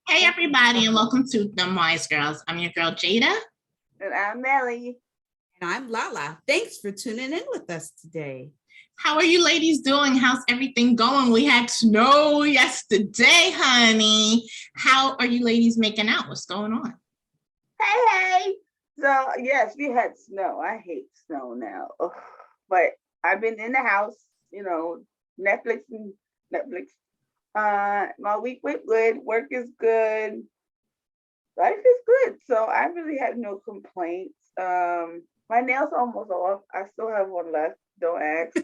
Hey everybody, and welcome to Dem Wise Girls. I'm your girl Jada. And I'm Melly. And I'm Lala. Thanks for tuning in with us today. How are you ladies doing? How's everything going? We had snow yesterday, honey. How are you ladies making out? What's going on? Hey. So yes, we had snow. I hate snow now. Ugh. But I've been in the house, Netflix and Netflix. My week went good. Work is good. Life is good. So I really have no complaints. My nails are almost off. I still have one left. Don't ask.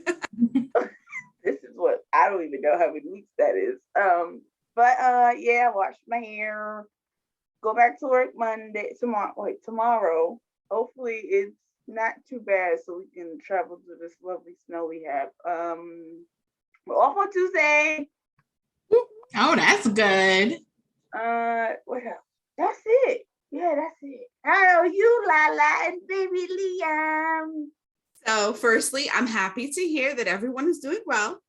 This is what I don't even know how many weeks that is. Yeah, wash my hair. Go back to work tomorrow. Hopefully it's not too bad so we can travel to this lovely snow we have. We're off on Tuesday. Oh, that's good. What else? That's it. Yeah, that's it. How are you, Lala and baby Liam? So firstly, I'm happy to hear that everyone is doing well.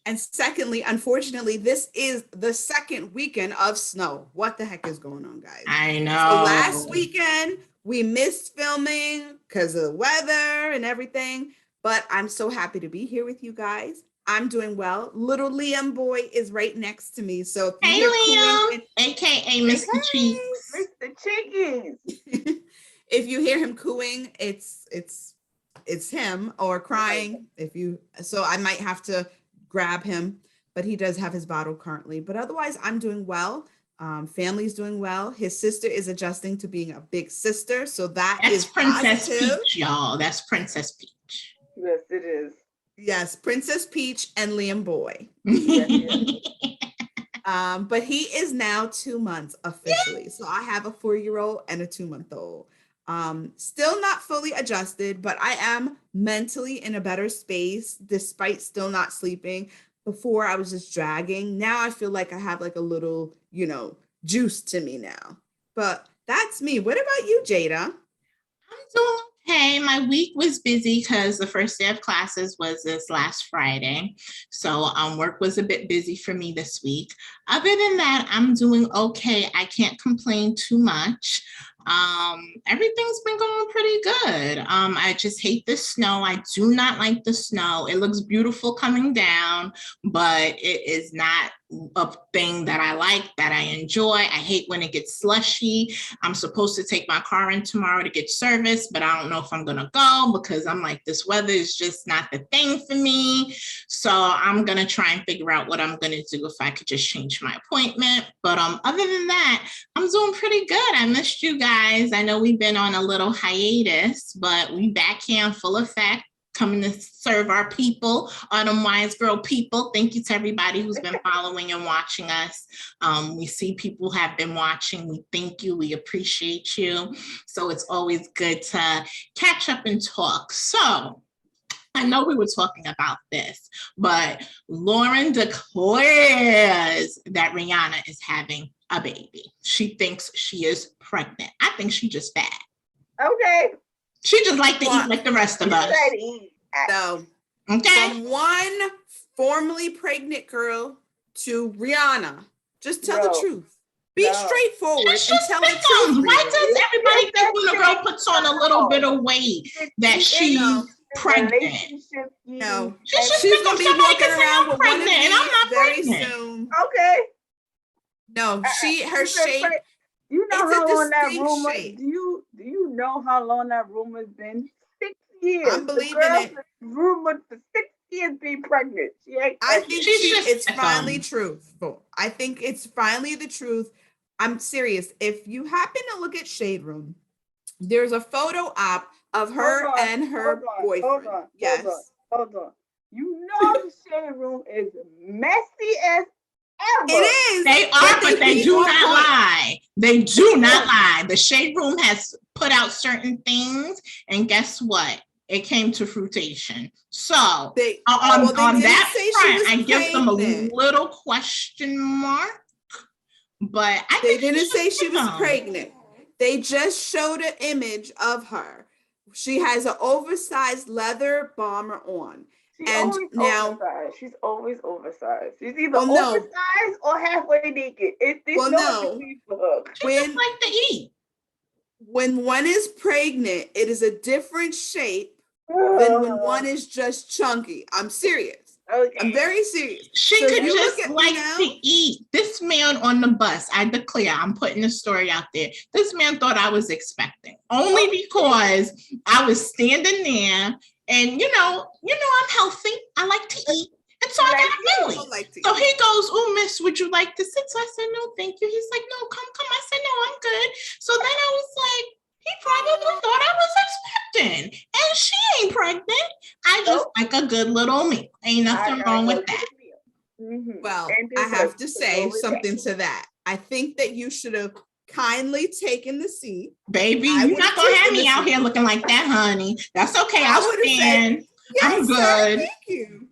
And secondly, unfortunately, this is the second weekend of snow. What the heck is going on, guys? I know. So last weekend, we missed filming because of the weather and everything. But I'm so happy to be here with you guys. I'm doing well. Little Liam boy is right next to me. So hey Liam, aka Mr. Cheeks. Mr. Cheekies. If you hear him cooing, it's him, or crying. So I might have to grab him, but he does have his bottle currently. But otherwise, I'm doing well. Family's doing well. His sister is adjusting to being a big sister, so that's Princess positive. Peach, y'all. That's Princess Peach. Yes, it is. Yes, Princess Peach and Liam Boy. Yes. But he is now 2 months officially. So I have a 4-year-old and a 2-month-old. Still not fully adjusted, but I am mentally in a better space despite still not sleeping. Before I was just dragging. Now I feel like I have like a little, juice to me now. But that's me. What about you, Jada? I'm doing okay. My week was busy because the first day of classes was this last Friday. So work was a bit busy for me this week. Other than that, I'm doing okay. I can't complain too much. Everything's been going pretty good. I just hate the snow. I do not like the snow. It looks beautiful coming down, but it is not a thing that I like, that I enjoy. I hate when it gets slushy. I'm supposed to take my car in tomorrow to get serviced, but I don't know if I'm gonna go because I'm like, this weather is just not the thing for me. So I'm gonna try and figure out what I'm gonna do if I could just change my appointment. But other than that, I'm doing pretty good. I missed you guys. I know we've been on a little hiatus, but we back here in full effect, coming to serve our people, our Dem Wise Girl people. Thank you to everybody who's been following and watching us. We see people have been watching. We thank you. We appreciate you. So it's always good to catch up and talk. So I know we were talking about this, but Lauren declares that Rihanna is having a baby. She thinks she is pregnant. I think she just fat. Okay. She just like to eat like the rest of us. So, okay. From one formerly pregnant girl to Rihanna, just tell the truth. Be straightforward and tell the truth. Why does everybody think when a girl puts on a little bit of weight that she's pregnant? No, she's gonna be walking around with pregnant, and I'm not very pregnant. soon. Okay. No, her shape. You know how long that rumor? Do you know how long that rumor's been? 6 years. I'm believing it. Rumored for 6 years being pregnant. I think it's finally truthful. I think it's finally the truth. I'm serious. If you happen to look at Shade Room, there's a photo op of her and her boyfriend. Hold on. You know the Shade Room is messy as ever. It is. They are, but they do not lie. They do not lie. The Shade Room has put out certain things, and guess what? It came to fruition. So on that front, I give them a little question mark. But they didn't say she was pregnant. They just showed an image of her. She has an oversized leather bomber on. She's always oversized. She's either oversized or halfway naked. There's no She just like to eat. When one is pregnant, it is a different shape than when one is just chunky. I'm serious. Okay. I'm very serious. She So could you just look at me like now? to eat. This man on the bus, I declare, I'm putting the story out there. This man thought I was expecting, only because I was standing there and you know, I'm healthy. I like to eat. And so I got a belly. So he goes, "Oh, miss, would you like to sit?" So I said, "No, thank you." He's like, "No, come. I said, "No, I'm good." So then I was like, he probably thought I was expecting. And she ain't pregnant. I just like a good little meal. Ain't nothing wrong with that. Well, I have to say something to that. I think that you should have kindly taken the seat. Baby, you're not going to have me out here looking like that, honey. That's okay. I'll stand. I'm good. Thank you.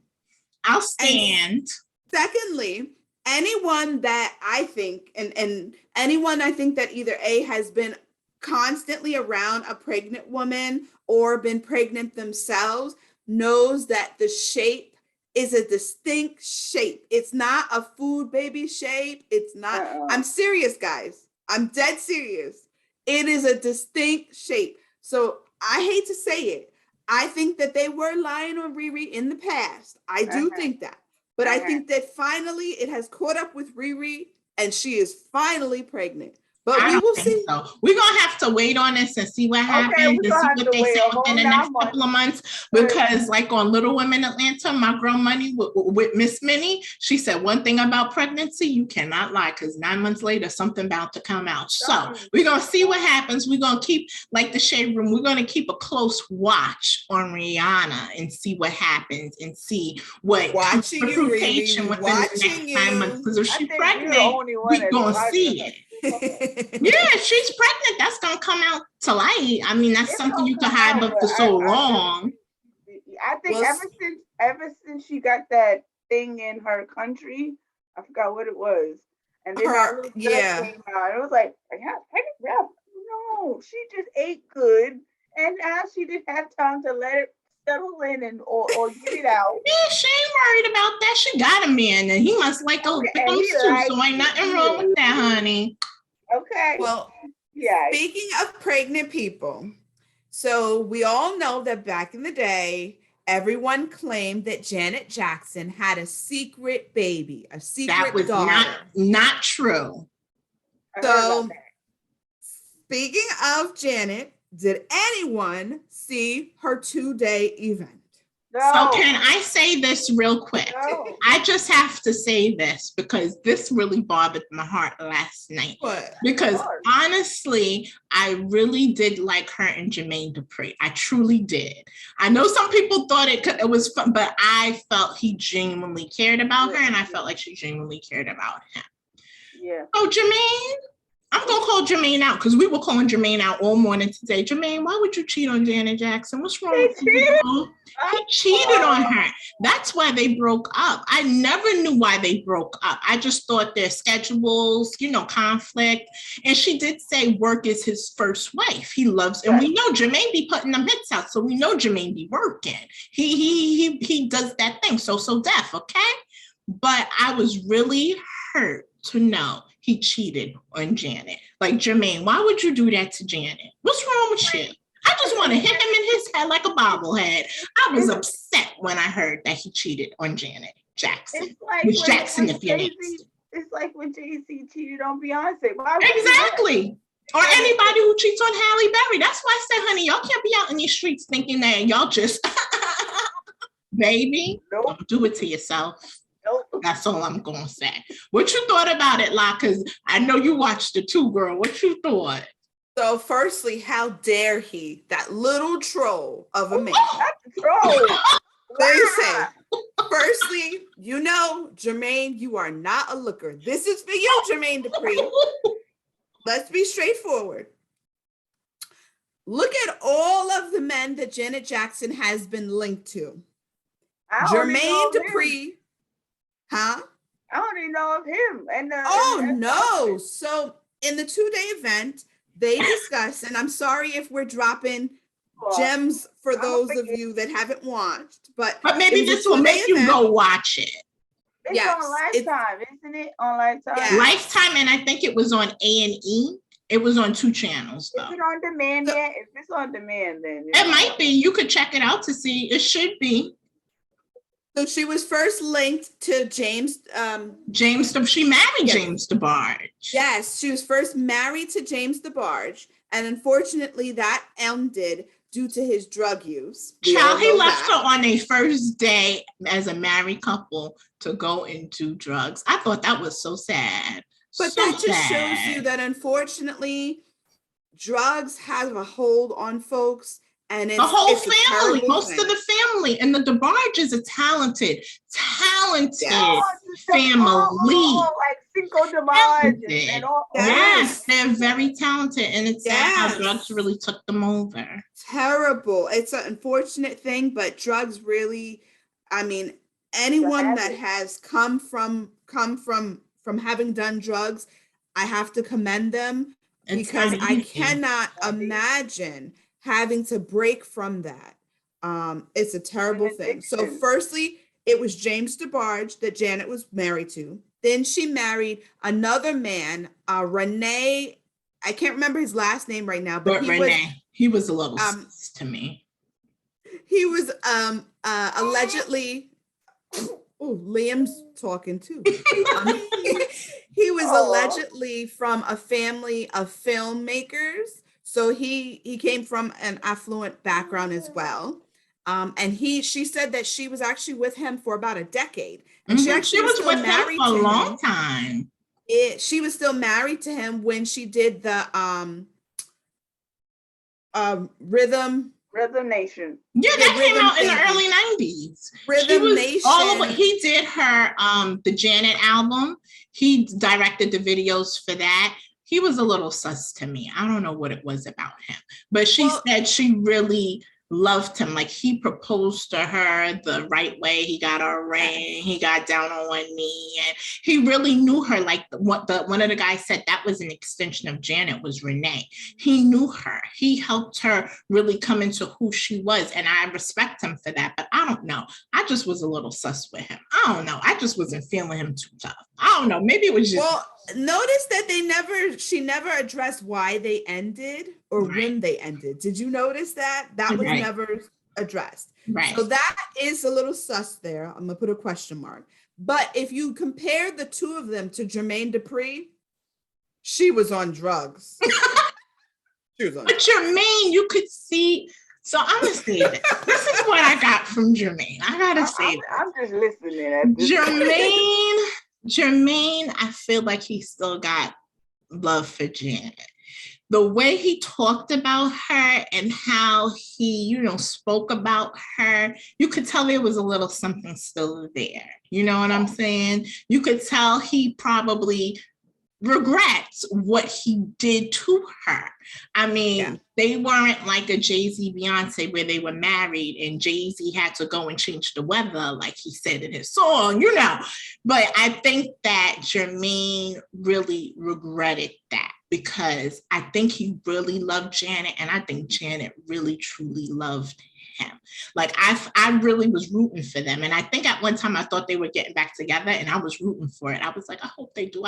I'll stand. And secondly, anyone that I think, and anyone I think that either A, has been constantly around a pregnant woman or been pregnant themselves knows that the shape is a distinct shape. It's not a food baby shape. It's not, I'm serious, guys. I'm dead serious. It is a distinct shape. So I hate to say it. I think that they were lying on Riri in the past. I do think that. But I think that finally it has caught up with Riri and she is finally pregnant. But we will see. So. We're going to have to wait on this and see what happens and see what they say within the next couple of months. Because like on Little Women Atlanta, my girl Money with Miss Minnie, she said one thing about pregnancy, you cannot lie because 9 months later, something about to come out. So we're going to see what happens. We're going to keep, like the Shade Room, we're going to keep a close watch on Rihanna and see what happens and see what watching you, within the next 9 months. Because if she's pregnant, we're going to see it. Yeah, she's pregnant. That's gonna come out to light. I mean, that's something you can hide up for so long. I think ever since she got that thing in her country, I forgot what it was, and then that came out. It was like, no, she just ate good, and now she didn't have time to let it settle in and or get it out. Yeah, she ain't worried about that. She got a man, and he must like those too. So ain't nothing wrong with that, honey. Okay. Well, speaking of pregnant people, so we all know that back in the day, everyone claimed that Janet Jackson had a secret baby, a secret daughter. Not true. So, speaking of Janet, did anyone see her 2-day event? No. So can I say this real quick? No. I just have to say this because this really bothered my heart last night. What? Because honestly, I really did like her and Jermaine Dupri. I truly did. I know some people thought it was fun, but I felt he genuinely cared about her and I felt like she genuinely cared about him. Yeah. So Jermaine, I'm going to call Jermaine out because we were calling Jermaine out all morning today. Jermaine, why would you cheat on Janet Jackson? What's wrong with you? He cheated on her. That's why they broke up. I never knew why they broke up. I just thought their schedules, conflict. And she did say work is his first wife. He loves, and we know Jermaine be putting them hits out. So we know Jermaine be working. He does that thing. So deaf, okay? But I was really hurt to know he cheated on Janet. Like, Jermaine, why would you do that to Janet? What's wrong with you? I just want to hit him in his head like a bobblehead. I was upset when I heard that he cheated on Janet Jackson. It's like Miss Jackson, if you need. It's like when Jay-Z cheated on Beyonce. Exactly. Or anybody who cheats on Halle Berry. That's why I said, honey, y'all can't be out in these streets thinking that y'all just, baby, don't do it to yourself. That's all I'm going to say. What you thought about it, La? Because I know you watched the two, girl. What you thought? So firstly, how dare he, that little troll of a man. Troll. There you say. Firstly, Jermaine, you are not a looker. This is for you, Jermaine Dupri. Let's be straightforward. Look at all of the men that Janet Jackson has been linked to. Jermaine Dupri. Huh? I don't even know of him. No. So in the 2-day event, they discussed, and I'm sorry if we're dropping gems for those of you that haven't watched, but maybe this will make you go watch it. It's on Yes, Lifetime, isn't it? On Lifetime. Yeah. Lifetime, and I think it was on A&E. It was on 2 channels though. Is it on demand So- yet? If it's on demand, then It might be. You could check it out to see. It should be. So she was first linked to James. She married Yes. James DeBarge. Yes, she was first married to James DeBarge, and unfortunately that ended due to his drug use. Child, he left her on a first day as a married couple to go and do drugs. I thought that was so sad. But so that just sad. shows you that unfortunately drugs have a hold on folks, and The whole it's family, most of the family, and the DeBarges are talented family. Like Cinco de Mayo and all. Yes, they're very talented, and it's sad how Yes. drugs really took them over. Terrible. It's an unfortunate thing, but drugs really, I mean, anyone that has come from having done drugs, I have to commend them, because I cannot imagine having to break from that. It's a terrible thing. So firstly, it was James DeBarge that Janet was married to. Then she married another man, Renee. I can't remember his last name right now, but he was a little sus to me. He was allegedly. Oh, Liam's talking too. He was allegedly from a family of filmmakers, so he came from an affluent background as well. And she said that she was actually with him for about a decade, and she was with him for a long time. She was still married to him when she did the Rhythm Nation. Yeah, that came out in the early 90s. Rhythm Nation. He did her the Janet album. He directed the videos for that. He was a little sus to me. I don't know what it was about him, but she said she really loved him. Like, he proposed to her the right way. He got a ring. He got down on one knee, and he really knew her. Like one of the guys said, that was an extension of Janet, was Renee. He knew her. He helped her really come into who she was, and I respect him for that. But I don't know. I just was a little sus with him. I don't know. I just wasn't feeling him too tough. I don't know. Maybe it was just. Well, notice that she never addressed why they ended or when they ended. Did you notice that? That was never addressed. Right. So that is a little sus there. I'm gonna put a question mark. But if you compare the two of them to Jermaine Dupri, she was on drugs. But Jermaine, you could see. So I'm gonna say this. This is what I got from Jermaine. I gotta say that. I'm just listening. Jermaine, I feel like he still got love for Janet. The way he talked about her and how he, spoke about her, you could tell there was a little something still there. You know what I'm saying? You could tell he probably regrets what he did to her. I mean, they weren't like a Jay-Z Beyonce where they were married and Jay-Z had to go and change the weather, like he said in his song, But I think that Jermaine really regretted that, because I think he really loved Janet, and I think Janet really truly loved him. Like, I really was rooting for them, and I think at one time I thought they were getting back together, and I was rooting for it. I was like, I hope they do.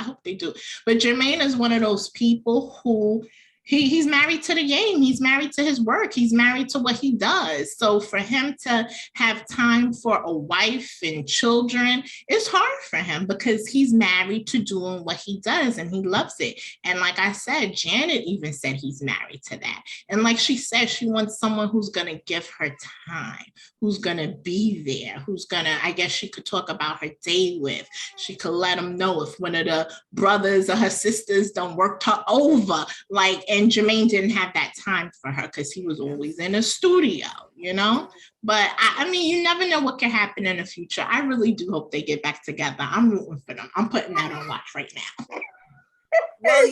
But Jermaine is one of those people who he's married to the game. He's married to his work. He's married to what he does. So for him to have time for a wife and children, it's hard for him, because he's married to doing what he does and he loves it. And like I said, Janet even said he's married to that. And like she said, she wants someone who's going to give her time, who's going to be there, who's going to, I guess she could talk about her day with. She could let him know if one of the brothers or her sisters done worked her over. And Jermaine didn't have that time for her because he was always in a studio, But I mean, you never know what can happen in the future. I really do hope they get back together. I'm rooting for them. I'm putting that on watch right now. Well,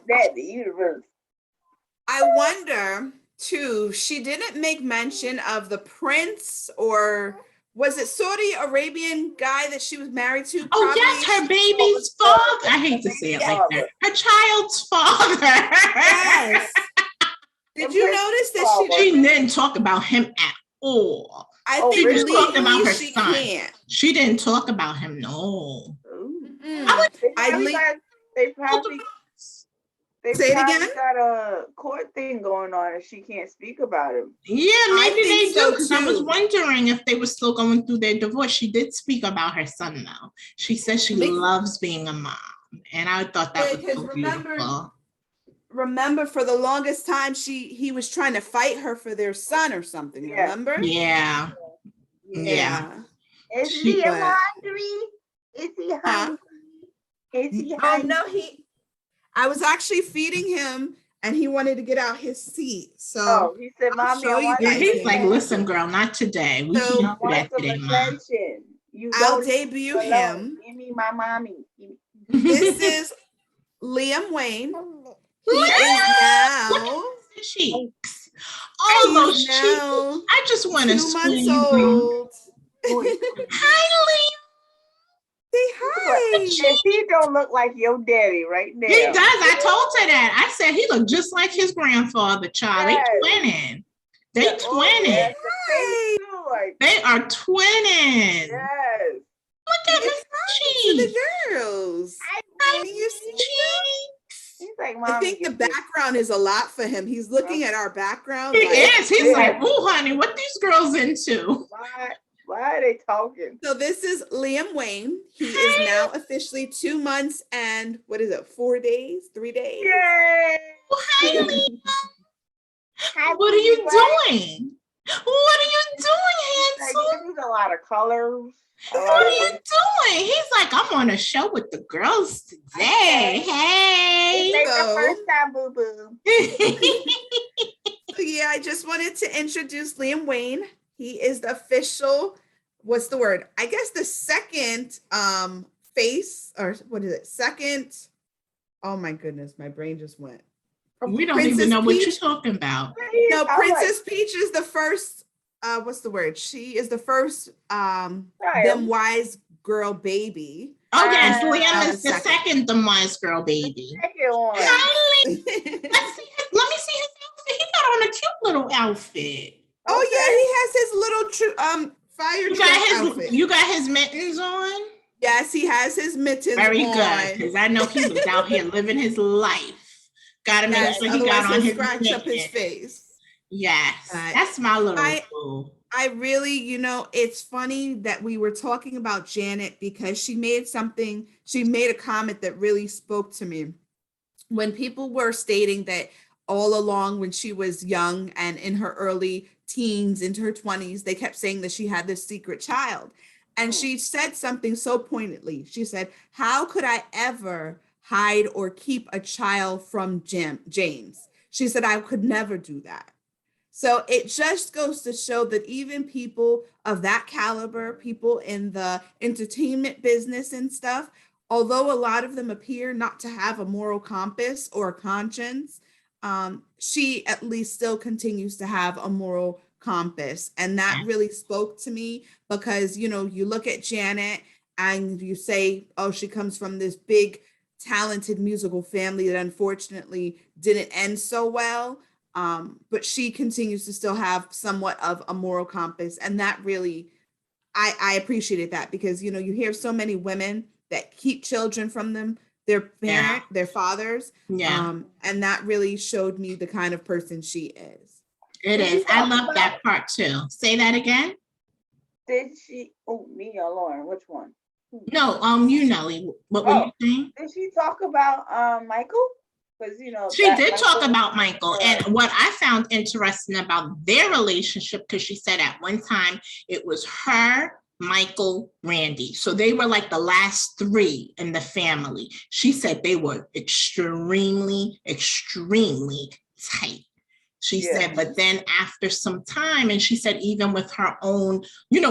that in the universe. I wonder too, she didn't make mention of the prince, or was it Saudi Arabian guy that she was married to? Oh, yes, her baby's father. I hate to say it like that. Her child's father. Yes. Did you notice that she didn't talk about him at all? I Oh, think She just talked about legally her she son. can't. She didn't talk about him. No. Ooh. Mm-mm. They probably they Say it probably again. got a court thing going on and she can't speak about him. Yeah, I maybe think they do. so, Because I was too. wondering if they were still going through their divorce. She did speak about her son, though. She says she Make- loves being a mom. And I thought that was Because so beautiful. remember for the longest time he was trying to fight her for their son or something. Yeah. Remember? Yeah. Yeah. Is She- he But- hungry? Is he hungry? Is he Oh hungry? no, I was actually feeding him and he wanted to get out his seat. So Oh, he said, I'll "Mommy, show I you want Yeah, guys some he's like, later. listen, girl, not today. We So- I can't do want that some today, mom. attention. You I'll don't leave debut me alone. him. Give me my mommy. This is Liam Wayne. He Look is at now the cheeks. Oh, those he's cheeks. now I just want to 2 months squeeze them. old. Hi, Say hi. And he don't look like your daddy right now. Lee. He does. I told her that. I said he looked just like his grandfather, child. Yes. They twinning. They Yeah, oh, twinning. yes, the face too, like, They are twinning. yes. Look at his To the cheeks. girls. Hi, Can you see them? cheeks. He's like, I Mommy, think the get this." background is a lot for him. He's looking at our background. He like, is. He's Yeah. like, ooh, honey, what these girls into? Why are they talking? So this is Liam Wayne. He is now officially 2 months and 4 days, 3 days. Yay! Hi, Lee. Hi, What are you Levi. doing? What are you doing, Like, handsome? there's a lot of colors. A lot What are of you doing? He's like, I'm on a show with the girls today. It's Hey. like the So- first time, boo boo. So yeah, I just wanted to introduce Liam Wayne. He is the official, what's the word? I guess the second face, or what is it? Second. Oh my goodness, my brain just went. We don't Princess even know what Peach? you're talking about. No, I'm Princess Peach is the first, what's the word? She is the first Dem Wise Girl baby. Oh, yes, Uh, Liam is the the second Dem Wise Girl baby. Second one. Hi, Liam. Let me see his outfit. He got on a cute little outfit. Oh yeah, he has his little fire truck outfit. You got his mittens on? Yes, he has his mittens Very on. good, because I know he was out here living his life. Got to make Yes, sure he otherwise got on he'll his scratch up his mittens. face. Yes, But that's my little fool. I really, it's funny that we were talking about Janet because she made a comment that really spoke to me. When people were stating that all along when she was young and in her early teens, into her 20s, they kept saying that she had this secret child. And she said something so pointedly. She said, how could I ever hide or keep a child from James? She said, I could never do that. So it just goes to show that even people of that caliber, people in the entertainment business and stuff, although a lot of them appear not to have a moral compass or a conscience, she at least still continues to have a moral compass. And that really spoke to me because, you look at Janet and you say, oh, she comes from this big, talented musical family that unfortunately didn't end so well. But she continues to still have somewhat of a moral compass. And that really, I appreciated that because, you hear so many women that keep children from their fathers. Yeah. And that really showed me the kind of person she is. It is. I love that part too. Say that again. Did she? Oh, me or Lauren? Which one? No, what were you saying? Did she talk about Michael? Because she did talk about Michael, and what I found interesting about their relationship, because she said at one time it was her, Michael, Randy. So they were like the last three in the family. She said they were extremely, extremely tight. She said, but then after some time, and she said, even with her own,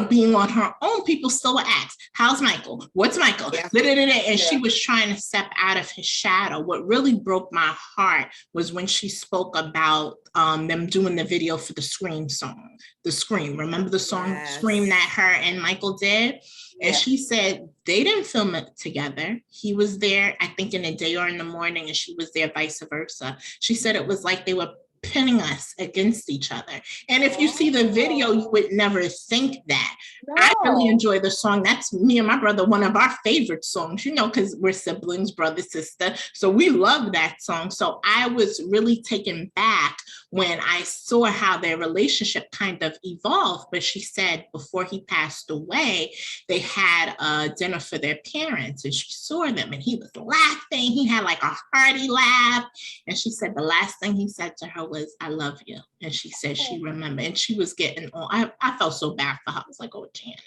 being on her own, people still would ask, how's Michael? What's Michael? Yeah. And she was trying to step out of his shadow. What really broke my heart was when she spoke about them doing the video for the Scream song, the Scream. Remember the song Scream that her and Michael did? And she said they didn't film it together. He was there, I think, in the day or in the morning, and she was there vice versa. She said it was like they were pinning us against each other. And if you see the video, you would never think that. I really No. enjoy the song. That's me and my brother, one of our favorite songs, because we're siblings, brother, sister. So we love that song. So I was really taken back when I saw how their relationship kind of evolved. But she said before he passed away, they had a dinner for their parents and she saw them and he was laughing. He had like a hearty laugh. And she said the last thing he said to her was, "I love you." And she said she remembered, and she was getting on. I felt so bad for her. I was like, "Oh, Janet."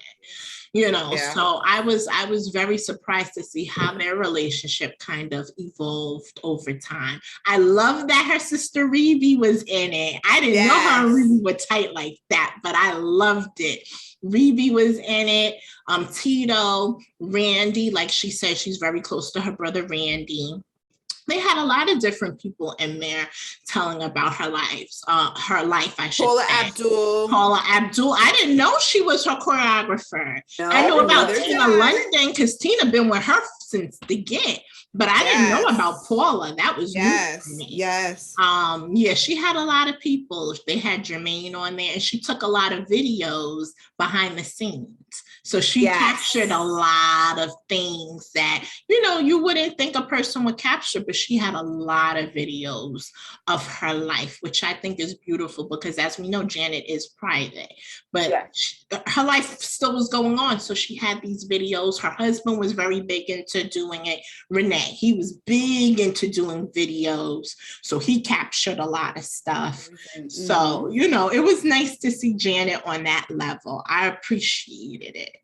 So I was very surprised to see how their relationship kind of evolved over time. I love that her sister Rebbie was in it. I didn't know her and Rebbie were tight like that, but I loved it. Rebbie was in it. Tito, Randy, like she said, she's very close to her brother Randy. They had a lot of different people in there telling about her life, I should say. Paula Abdul. I didn't know she was her choreographer. No, I know about Tina London because Tina been with her since the get, but I didn't know about Paula. That was new for me. Yes. She had a lot of people. They had Jermaine on there, and she took a lot of videos behind the scenes. So she captured a lot of things that, you wouldn't think a person would capture, but she had a lot of videos of her life, which I think is beautiful because as we know, Janet is private, but her life still was going on. So she had these videos. Her husband was very big into doing it. Renee, he was big into doing videos. So he captured a lot of stuff. So, it was nice to see Janet on that level. I appreciated it.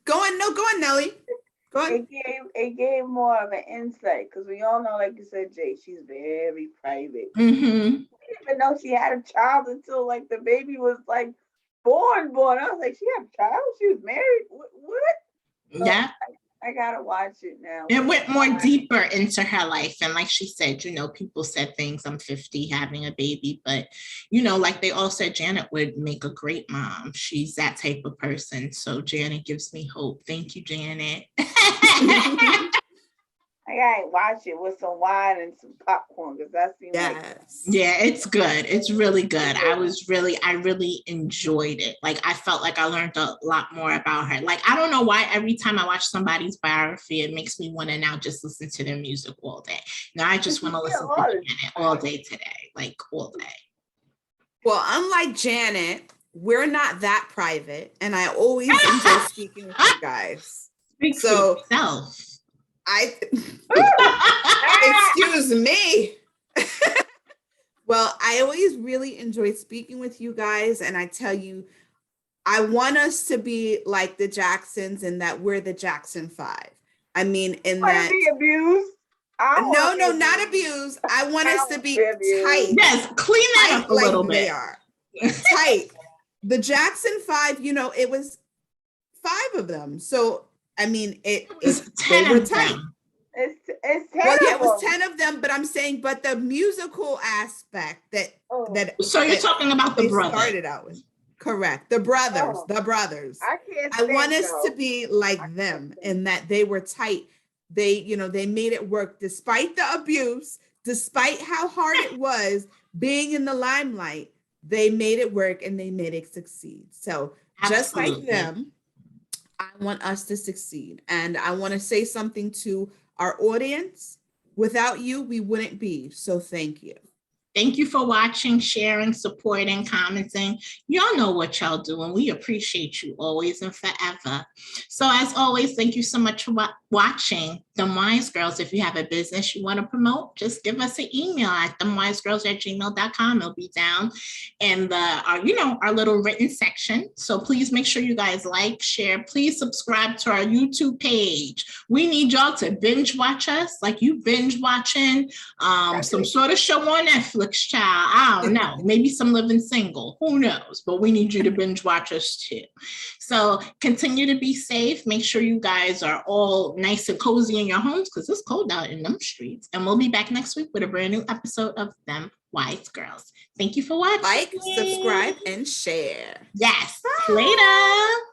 Go on, Nelly. Go on. It gave more of an insight because we all know, like you said, Jay, she's very private. Mm-hmm. I didn't even know she had a child until like the baby was like born. I was like, she had a child? She was married? What? Yeah. I gotta watch it now. It went more deeper into her life. And like she said, people said things, I'm 50 having a baby, but like they all said, Janet would make a great mom. She's that type of person. So Janet gives me hope. Thank you, Janet. I gotta watch it with some wine and some popcorn because that seems it's good. It's really good. I really enjoyed it. Like I felt like I learned a lot more about her. Like I don't know why every time I watch somebody's biography, it makes me want to now just listen to their music all day. Now I just want to listen to Janet all day today, like all day. Well, unlike Janet, we're not that private, and I always enjoy speaking with you guys. Speak for yourself. Excuse me. Well, I always really enjoy speaking with you guys, and I tell you, I want us to be like the Jacksons in that we're the Jackson 5. I mean, in that be abused. No, not abused. I want us to be tight. Yes, clean that up a little bit. They are tight. The Jackson 5, it was 5 of them. So I mean, it was 10 of them. It's 10 it was 10 of them, but I'm saying, but the musical aspect that. So you're talking about the brothers. Started out with. Correct. The brothers. I want us to be like them in that they were tight. They made it work despite the abuse, despite how hard it was being in the limelight. They made it work and they made it succeed. So just like them, I want us to succeed. And I want to say something to our audience. Without you, we wouldn't be. So thank you. Thank you for watching, sharing, supporting, commenting. Y'all know what y'all do, and we appreciate you always and forever. So as always, thank you so much for watching Dem Wise Girls. If you have a business you want to promote, just give us an email at demwisegirls@gmail.com. It'll be down in our little written section. So please make sure you guys like, share. Please subscribe to our YouTube page. We need y'all to binge watch us, like you binge watching some sort of show on Netflix. Child, I don't know, maybe some Living Single, who knows, but we need you to binge watch us too. So continue to be safe. Make sure you guys are all nice and cozy in your homes because it's cold out in them streets. And we'll be back next week with a brand new episode of Dem Wise Girls. Thank you for watching. Like, subscribe, and share. Yes. Bye. Later.